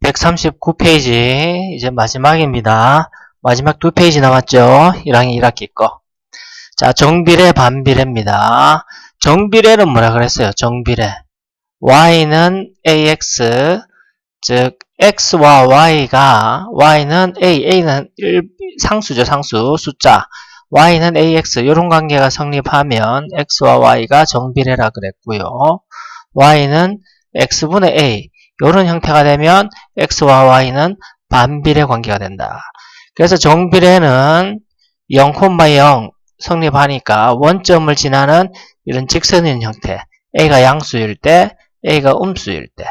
139페이지 이제 마지막입니다. 마지막 2페이지 남았죠. 1학년 1학기 거. 자, 정비례 반비례입니다. 정비례는 뭐라 그랬어요? 정비례. y는 ax, 즉 x와 y는 a는 상수죠. 상수, 숫자. y는 ax 이런 관계가 성립하면 x와 y가 정비례라 그랬고요. y는 x분의 a 이런 형태가 되면 x와 y는 반비례 관계가 된다. 그래서 정비례는 0,0 성립하니까 원점을 지나는 이런 직선인 형태, a가 양수일 때, a가 음수일 때.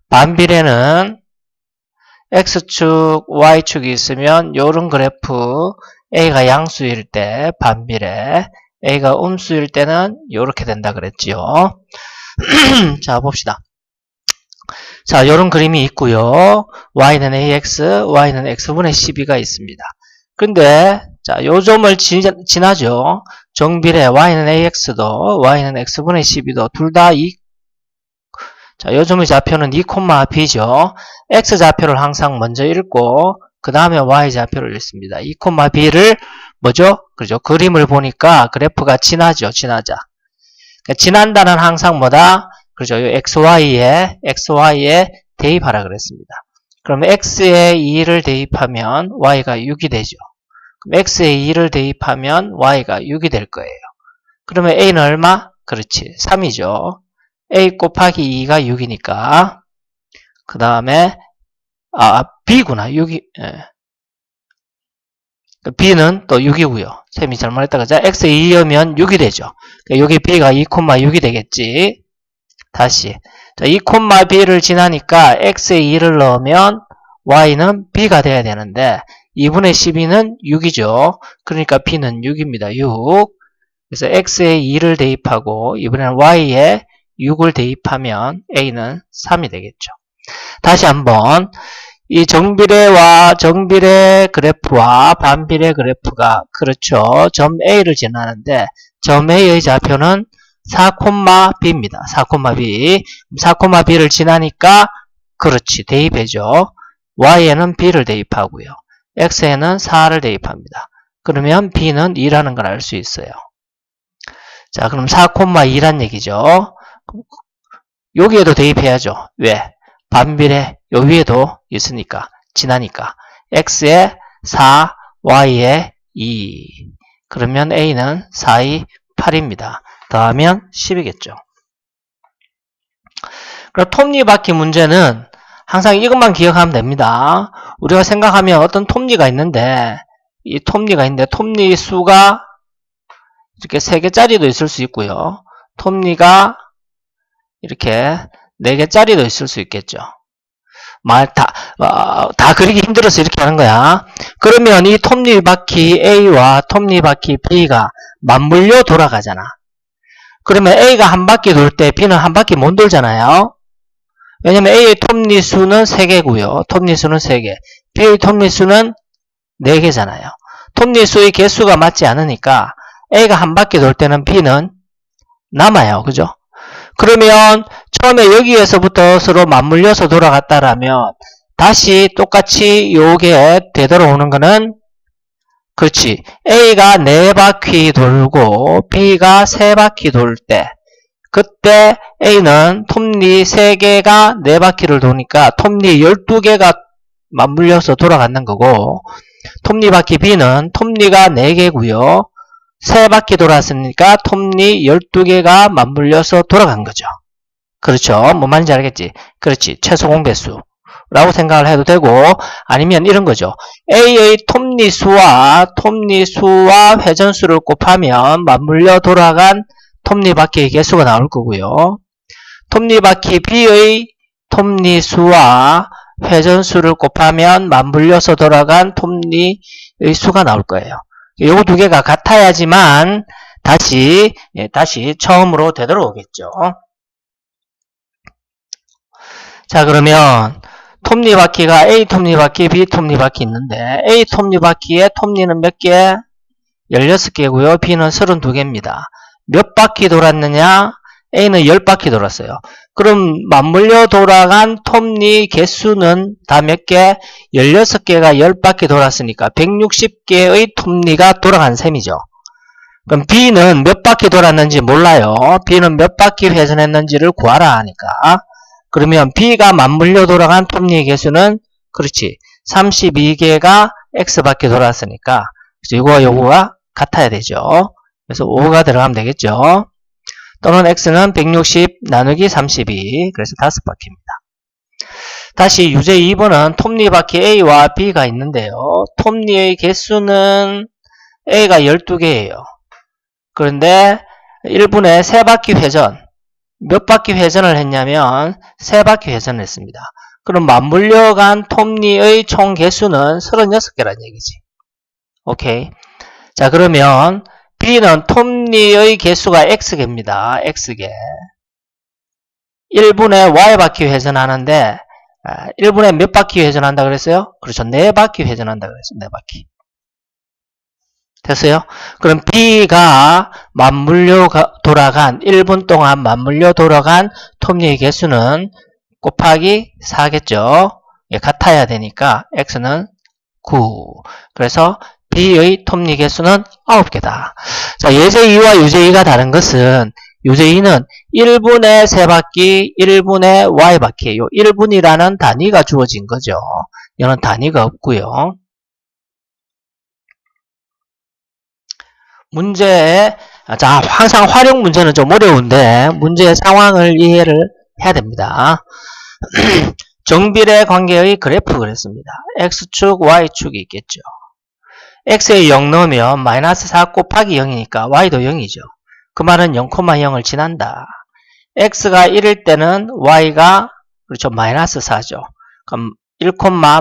반비례는 x축, y축이 있으면 이런 그래프 a가 양수일 때 반비례, a가 음수일 때는 이렇게 된다 그랬지요. 자, 봅시다. 자, 요런 그림이 있고요. y는 ax, y는 x분의 12가 있습니다. 근데 자, 요 점을 지나죠. 정비례 y는 ax도 y는 x분의 12도 둘 다 자, 요 점의 좌표는 2,b죠. x 좌표를 항상 먼저 읽고 그 다음에 y 좌표를 읽습니다. 2,b를 뭐죠? 그죠? 그림을 보니까 그래프가 지나죠. 지나자. 그러니까 지난다는 항상 뭐다? 그죠? 요 xy에 대입하라 그랬습니다. 그럼 x에 2를 대입하면 y가 6이 되죠. 그럼 x에 2를 대입하면 y가 6이 될 거예요. 그러면 a는 얼마? 그렇지. 3이죠. a 곱하기 2가 6이니까. 그 다음에 b구나. 6이 b는 또 6이고요. 쌤이 잘못했다 그죠? x에 2면 6이 되죠. 그러니까 여기 b가 2,6이 되겠지. 다시. 자, 2,b를 지나니까 x에 2를 넣으면 y는 b가 돼야 되는데 2분의 12는 6이죠. 그러니까 b는 6입니다. 6. 그래서 x에 2를 대입하고 이번에는 y에 6을 대입하면 a는 3이 되겠죠. 다시 한번 이 정비례 그래프와 반비례 그래프가 그렇죠. 점 a를 지나는데 점 a의 좌표는 4,b입니다. 4,b. 4,b를 지나니까 그렇지. 대입해죠. y에는 b를 대입하고요. x에는 4를 대입합니다. 그러면 b는 2라는 걸 알 수 있어요. 자, 그럼 4,2란 얘기죠. 여기에도 대입해야죠. 왜? 반비례 요 위에도 있으니까 지나니까 x에 4, y에 2. 그러면 a는 4, 2, 8입니다. 더하면 10이겠죠. 그럼 톱니바퀴 문제는 항상 이것만 기억하면 됩니다. 우리가 생각하면 어떤 톱니가 있는데 이 톱니가 있는데 톱니 수가 이렇게 3개짜리도 있을 수 있고요. 톱니가 이렇게 4개짜리도 있을 수 있겠죠. 다 그리기 힘들어서 이렇게 하는 거야. 그러면 이 톱니바퀴 A와 톱니바퀴 B가 맞물려 돌아가잖아. 그러면 A가 한 바퀴 돌 때 B는 한 바퀴 못 돌잖아요. 왜냐면 A의 톱니수는 3개고요. 톱니수는 3개. B의 톱니수는 4개잖아요. 톱니수의 개수가 맞지 않으니까 A가 한 바퀴 돌 때는 B는 남아요. 그죠? 그러면 처음에 여기에서부터 서로 맞물려서 돌아갔다라면 다시 똑같이 요게 되돌아오는 거는 그렇지. A가 4바퀴 돌고 B가 3바퀴 돌 때 그때 A는 톱니 3개가 4바퀴를 도니까 톱니 12개가 맞물려서 돌아가는 거고 톱니바퀴 B는 톱니가 4개고요. 3바퀴 돌았으니까 톱니 12개가 맞물려서 돌아간 거죠. 그렇죠. 뭔 말인지 알겠지? 그렇지. 최소 공배수 라고 생각을 해도 되고 아니면 이런 거죠. A의 톱니수와 회전수를 곱하면 맞물려 돌아간 톱니바퀴의 개수가 나올 거고요. 톱니바퀴 B의 톱니수와 회전수를 곱하면 맞물려서 돌아간 톱니의 수가 나올 거예요. 요 두 개가 같아야지만 다시 처음으로 되돌아오겠죠. 자, 그러면 톱니바퀴가 A 톱니바퀴, B 톱니바퀴 있는데 A 톱니바퀴의 톱니는 몇 개? 16개고요. B는 32개입니다. 몇 바퀴 돌았느냐? A는 10바퀴 돌았어요. 그럼 맞물려 돌아간 톱니 개수는 다 몇 개? 16개가 10바퀴 돌았으니까 160개의 톱니가 돌아간 셈이죠. 그럼 B는 몇 바퀴 돌았는지 몰라요. B는 몇 바퀴 회전했는지를 구하라 하니까. 그러면 B가 맞물려 돌아간 톱니 개수는 그렇지. 32개가 X바퀴 돌았으니까 이거와 요거가 같아야 되죠. 그래서 5가 들어가면 되겠죠. 또는 X는 160 나누기 32 그래서 5바퀴입니다. 다시 유제 2번은 톱니바퀴 A와 B가 있는데요. 톱니의 개수는 A가 12개예요. 그런데 1분에 3바퀴 회전 몇 바퀴 회전을 했냐면 3바퀴 회전을 했습니다. 그럼 맞물려간 톱니의 총 개수는 36개란 얘기지. 오케이. 자, 그러면 B는 톱니의 개수가 X개입니다. X개. 1분에 Y바퀴 회전하는데 1분에 몇 바퀴 회전한다 그랬어요? 그렇죠. 4바퀴 회전한다 그랬어요. 4바퀴. 됐어요? 그럼 B가 맞물려 돌아간 1분 동안 맞물려 돌아간 톱니의 개수는 곱하기 4겠죠. 예, 같아야 되니까 X는 9. 그래서 B의 톱니 개수는 9개다. 자, 예제 2와 유제 2가 다른 것은 유제 2는 1분에 3바퀴, 1분에 Y바퀴. 요 1분이라는 단위가 주어진 거죠. 이거는 단위가 없고요. 문제, 자, 항상 활용 문제는 좀 어려운데 문제의 상황을 이해를 해야 됩니다. 정비례 관계의 그래프 그랬습니다. X축, Y축이 있겠죠. X에 0 넣으면 마이너스 4 곱하기 0이니까 Y도 0이죠. 그 말은 0,0을 지난다. X가 1일 때는 Y가 그렇죠. 마이너스 4죠. 그럼 1,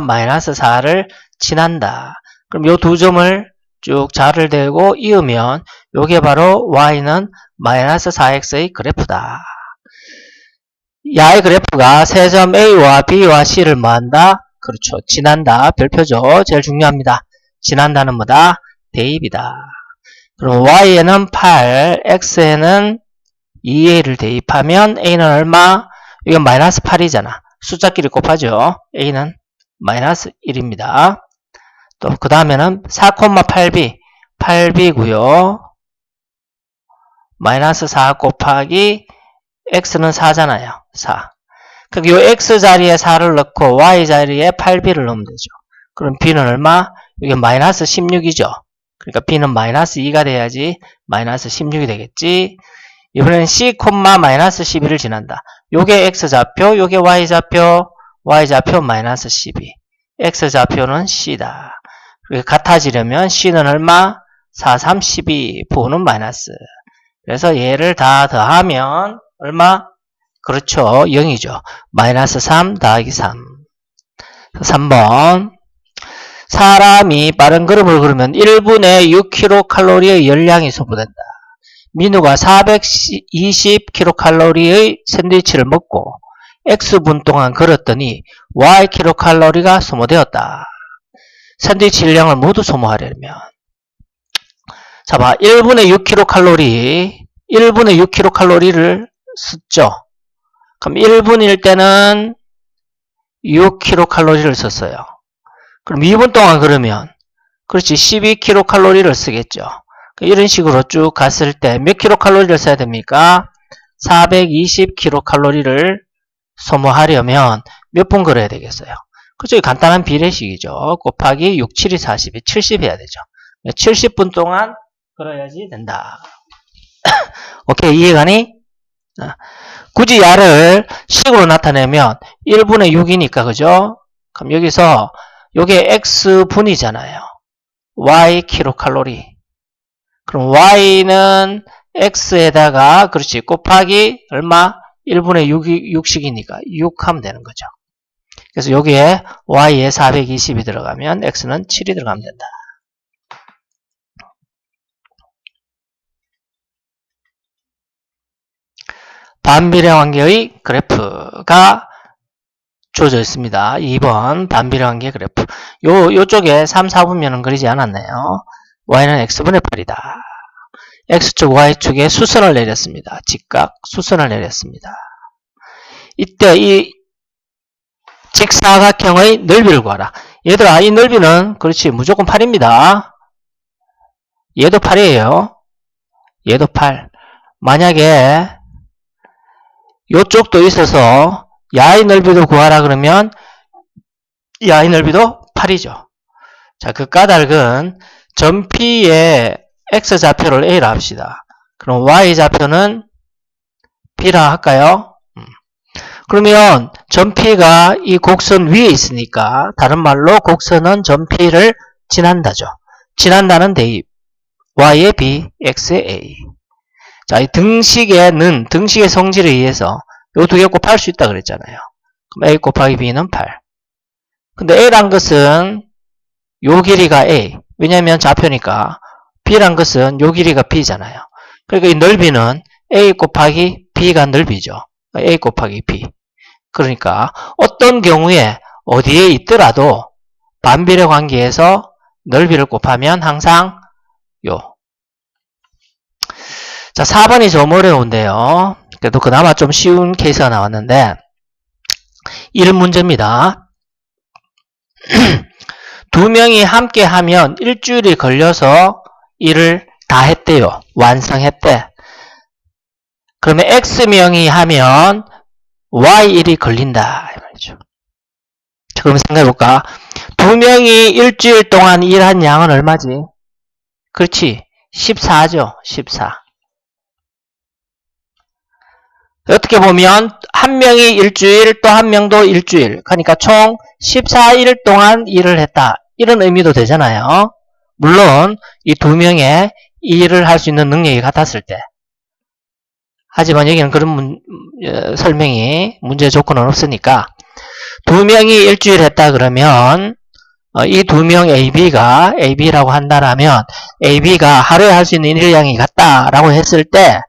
마이너스 4를 지난다. 그럼 요 두 점을 쭉 자를 대고 이으면 요게 바로 Y는 마이너스 4X의 그래프다. 야의 그래프가 세 점 A와 B와 C를 뭐한다? 그렇죠. 지난다. 별표죠. 제일 중요합니다. 지난다는 뭐다? 대입이다. 그럼 Y에는 8, X에는 2A를 대입하면 A는 얼마? 이건 마이너스 8이잖아. 숫자끼리 곱하죠. A는 마이너스 1입니다. 또 그 다음에는 4,8B 8B고요. 마이너스 4 곱하기 X는 4잖아요. 4. 그럼 요 X 자리에 4를 넣고 Y 자리에 8B를 넣으면 되죠. 그럼 B는 얼마? 이게 마이너스 16이죠. 그러니까 B는 마이너스 2가 돼야지 마이너스 16이 되겠지. 이번에는 C, 마이너스 12를 지난다. 요게 X좌표, 요게 Y좌표 마이너스 12. X좌표는 C다. 같아지려면 C는 얼마? 4, 3, 12, 부호는 마이너스. 그래서 얘를 다 더하면 얼마? 그렇죠. 0이죠. 마이너스 3 더하기 3. 3번. 사람이 빠른 걸음을 걸으면 1분에 6kcal의 열량이 소모된다. 민우가 420kcal의 샌드위치를 먹고 X분 동안 걸었더니 Ykcal가 소모되었다. 샌드위치 열량을 모두 소모하려면 자 봐. 1분에 6kcal를 썼죠. 그럼 1분일 때는 6kcal를 썼어요. 그럼 2분 동안 그러면 그렇지 12kcal를 쓰겠죠. 이런 식으로 쭉 갔을 때 몇 kcal를 써야 됩니까? 420kcal를 소모하려면 몇 분 걸어야 되겠어요? 그죠? 간단한 비례식이죠. 곱하기 6, 7이 40이 70 해야 되죠. 70분 동안 걸어야지 된다. 오케이, 이해가니? 굳이 야를 식으로 나타내면 1분의 6이니까 그죠? 그럼 여기서 요게 X분이잖아요. Y kcal. 그럼 Y는 X에다가 그렇지 곱하기 얼마? 1분의 6식이니까 6 하면 되는 거죠. 그래서 여기에 Y에 420이 들어가면 X는 7이 들어가면 된다. 반비례 관계의 그래프가 주어져 있습니다. 2번 반비례 관계 그래프. 요쪽에 3, 4분면은 그리지 않았네요. Y는 X분의 8이다. X축, Y축에 수선을 내렸습니다. 직각 수선을 내렸습니다. 이때 이 직사각형의 넓이를 구하라. 얘들아, 이 넓이는 그렇지 무조건 8입니다. 얘도 8이에요. 얘도 8. 만약에 요쪽도 있어서 야의 넓이도 구하라 그러면 야의 넓이도 8이죠. 자, 그 까닭은 점 P의 X좌표를 A라 합시다. 그럼 Y좌표는 B라 할까요? 그러면 점 P가 이 곡선 위에 있으니까 다른 말로 곡선은 점 P를 지난다죠. 지난다는 대입. Y의 B, X의 A. 자, 이 등식에는 등식의 성질에 의해서 요 두 개 곱할 수 있다 그랬잖아요. 그럼 A 곱하기 B는 8. 근데 A란 것은 요 길이가 A. 왜냐면 좌표니까. B란 것은 요 길이가 B잖아요. 그러니까 이 넓이는 A 곱하기 B가 넓이죠. A 곱하기 B. 그러니까 어떤 경우에 어디에 있더라도 반비례 관계에서 넓이를 곱하면 항상 요. 자, 4번이 좀 어려운데요. 그래도 그나마 좀 쉬운 케이스가 나왔는데 이런 문제입니다. 두 명이 함께 하면 일주일이 걸려서 일을 다 했대요. 완성했대. 그러면 X명이 하면 Y1이 걸린다. 이 말이죠. 자, 그럼 생각해볼까? 두 명이 일주일 동안 일한 양은 얼마지? 그렇지. 14죠. 14. 어떻게 보면 한 명이 일주일 또 한 명도 일주일. 그러니까 총 14일 동안 일을 했다. 이런 의미도 되잖아요. 물론 이 두 명의 일을 할 수 있는 능력이 같았을 때. 하지만 여기는 그런 설명이 문제 조건은 없으니까 두 명이 일주일 했다 그러면 이 두 명 AB라고 한다라면 AB가 하루에 할 수 있는 일량이 같다라고 했을 때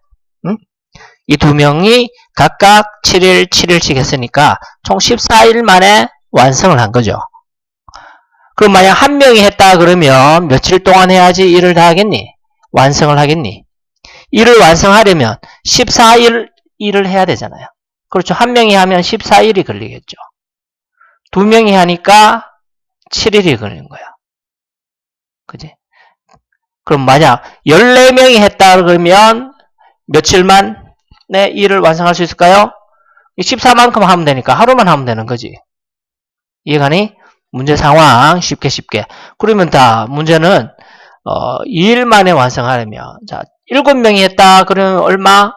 이 두 명이 각각 7일, 7일씩 했으니까 총 14일 만에 완성을 한 거죠. 그럼 만약 한 명이 했다 그러면 며칠 동안 해야지 일을 다 하겠니? 완성을 하겠니? 일을 완성하려면 14일 일을 해야 되잖아요. 그렇죠. 한 명이 하면 14일이 걸리겠죠. 두 명이 하니까 7일이 걸리는 거야. 그지? 그럼 만약 14명이 했다 그러면 며칠만 내 일을 완성할 수 있을까요? 14만큼 하면 되니까 하루만 하면 되는 거지. 이해가니? 문제 상황 쉽게. 그러면 다 문제는 2일 만에 완성하려면 자 7명이 했다 그러면 얼마?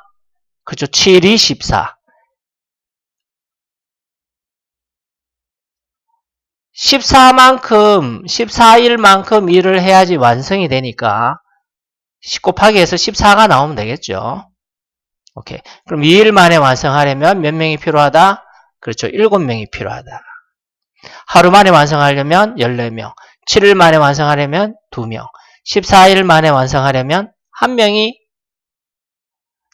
그렇죠. 7이 14. 14일만큼 일을 해야지 완성이 되니까 10 곱하기 해서 14가 나오면 되겠죠. 오케이. 그럼 2일 만에 완성하려면 몇 명이 필요하다? 그렇죠. 7명이 필요하다. 하루 만에 완성하려면 14명. 7일 만에 완성하려면 2명. 14일 만에 완성하려면 1명이.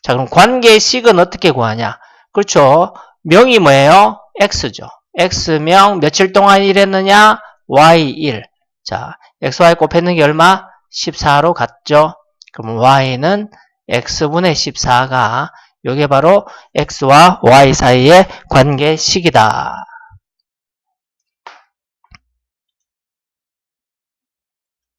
자, 그럼 관계식은 어떻게 구하냐? 그렇죠. 명이 뭐예요? X죠. X명 며칠 동안 일했느냐? Y1. 자, XY 곱했는 게 얼마? 14로 갔죠. 그럼 Y는 X분의 14가 이게 바로 X와 Y 사이의 관계식이다.